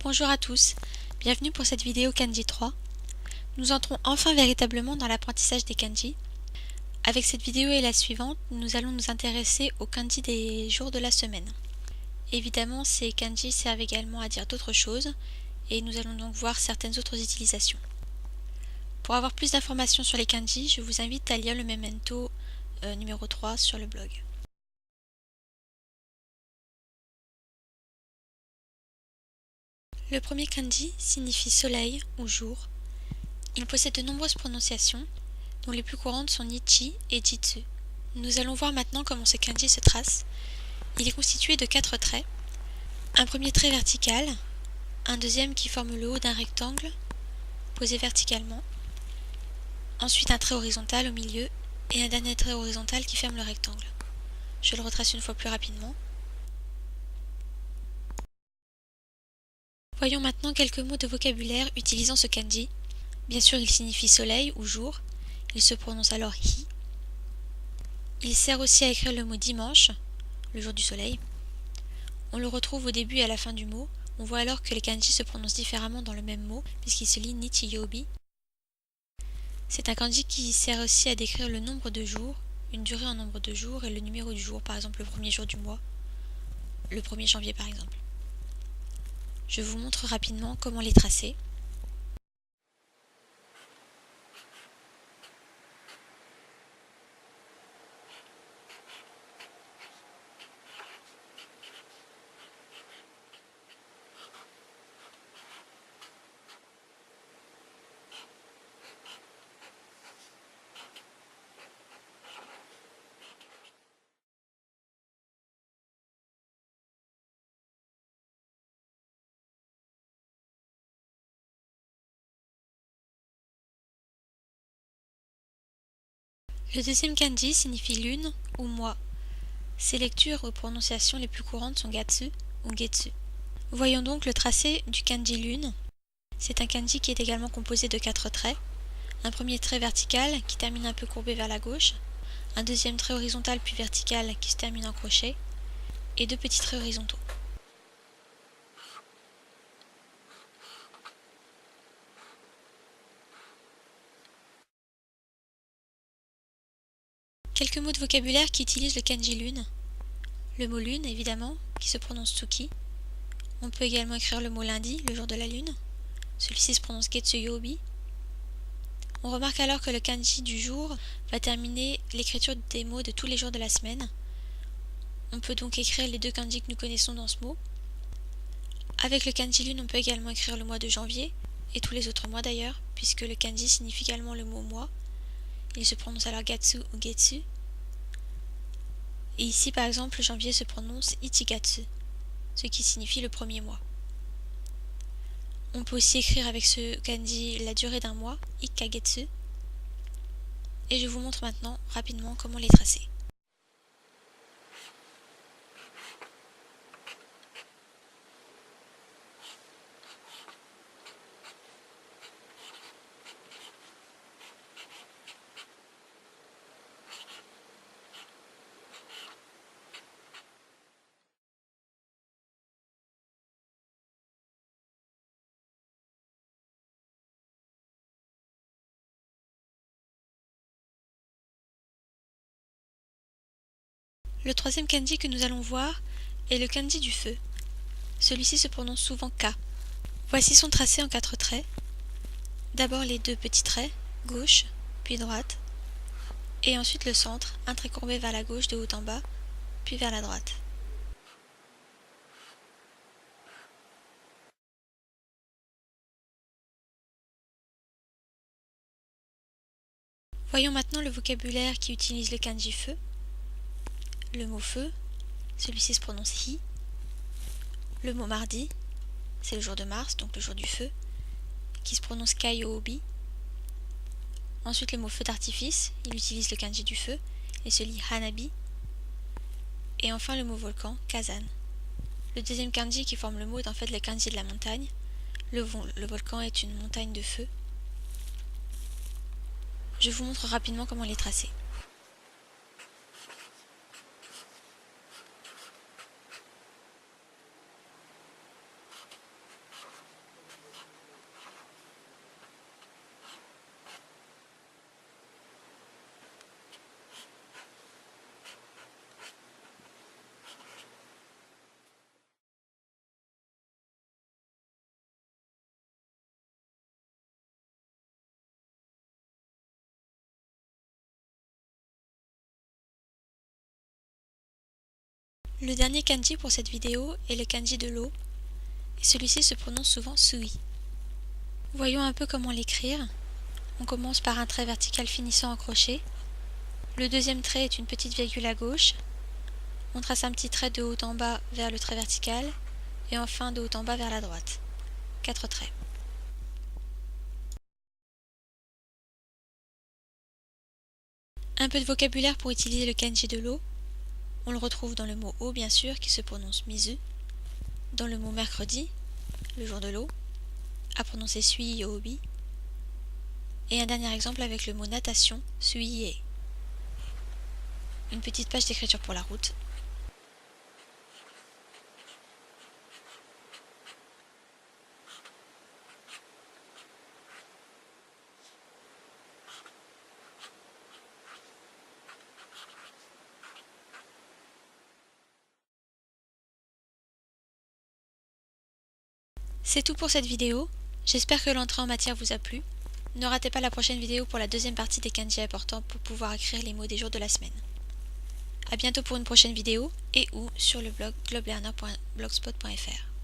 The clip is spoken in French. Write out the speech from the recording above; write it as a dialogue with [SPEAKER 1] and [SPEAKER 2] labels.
[SPEAKER 1] Bonjour à tous, bienvenue pour cette vidéo Kanji 3. Nous entrons enfin véritablement dans l'apprentissage des kanji. Avec cette vidéo et la suivante, nous allons nous intéresser aux kanji des jours de la semaine. Évidemment, ces kanji servent également à dire d'autres choses, et nous allons donc voir certaines autres utilisations. Pour avoir plus d'informations sur les kanji, je vous invite à lire le memento numéro 3 sur le blog. Le premier kanji signifie soleil ou jour. Il possède de nombreuses prononciations, dont les plus courantes sont Nichi et Jitsu. Nous allons voir maintenant comment ce kanji se trace. Il est constitué de 4 traits. Un premier trait vertical, un deuxième qui forme le haut d'un rectangle, posé verticalement, ensuite un trait horizontal au milieu et un dernier trait horizontal qui ferme le rectangle. Je le retrace une fois plus rapidement. Voyons maintenant quelques mots de vocabulaire utilisant ce kanji. Bien sûr, il signifie soleil ou jour. Il se prononce alors hi. Il sert aussi à écrire le mot dimanche, le jour du soleil. On le retrouve au début et à la fin du mot. On voit alors que les kanji se prononcent différemment dans le même mot, puisqu'il se lit Nichiyobi. C'est un kanji qui sert aussi à décrire le nombre de jours, une durée en nombre de jours et le numéro du jour, par exemple le premier jour du mois, le 1er janvier par exemple. Je vous montre rapidement comment les tracer. Le deuxième kanji signifie lune ou mois. Ses lectures ou prononciations les plus courantes sont Gatsu ou Getsu. Voyons donc le tracé du kanji lune. C'est un kanji qui est également composé de 4 traits. Un premier trait vertical qui termine un peu courbé vers la gauche, un deuxième trait horizontal puis vertical qui se termine en crochet, et 2 petits traits horizontaux. Quelques mots de vocabulaire qui utilisent le kanji lune. Le mot lune, évidemment, qui se prononce tsuki. On peut également écrire le mot lundi, le jour de la lune. Celui-ci se prononce getsuyobi. On remarque alors que le kanji du jour va terminer l'écriture des mots de tous les jours de la semaine. On peut donc écrire les 2 kanji que nous connaissons dans ce mot. Avec le kanji lune, on peut également écrire le mois de janvier, et tous les autres mois d'ailleurs, puisque le kanji signifie également le mot mois. Il se prononce alors gatsu ou getsu. Et ici par exemple, janvier se prononce ichigatsu, ce qui signifie le premier mois. On peut aussi écrire avec ce kanji la durée d'un mois, ikkagetsu. Et je vous montre maintenant rapidement comment les tracer. Le troisième kanji que nous allons voir est le kanji du feu. Celui-ci se prononce souvent ka. Voici son tracé en 4 traits. D'abord les 2 petits traits, gauche, puis droite, et ensuite le centre, un trait courbé vers la gauche de haut en bas, puis vers la droite. Voyons maintenant le vocabulaire qui utilise le kanji feu. Le mot feu, celui-ci se prononce hi. Le mot mardi, c'est le jour de Mars, donc le jour du feu, qui se prononce kaiyōbi. Ensuite le mot feu d'artifice, il utilise le kanji du feu et se lit hanabi. Et enfin le mot volcan, kazan. Le deuxième kanji qui forme le mot est en fait le kanji de la montagne. Le volcan est une montagne de feu. Je vous montre rapidement comment les tracer. Le dernier kanji pour cette vidéo est le kanji de l'eau, et celui-ci se prononce souvent sui. Voyons un peu comment l'écrire. On commence par un trait vertical finissant en crochet. Le deuxième trait est une petite virgule à gauche. On trace un petit trait de haut en bas vers le trait vertical, et enfin de haut en bas vers la droite. 4 traits. Un peu de vocabulaire pour utiliser le kanji de l'eau. On le retrouve dans le mot eau bien sûr, qui se prononce mizu, dans le mot mercredi, le jour de l'eau, à prononcer sui yobi, et un dernier exemple avec le mot natation, suiie. Une petite page d'écriture pour la route. C'est tout pour cette vidéo, j'espère que l'entrée en matière vous a plu. Ne ratez pas la prochaine vidéo pour la deuxième partie des kanji importants pour pouvoir écrire les mots des jours de la semaine. A bientôt pour une prochaine vidéo et ou sur le blog globelearner.blogspot.fr.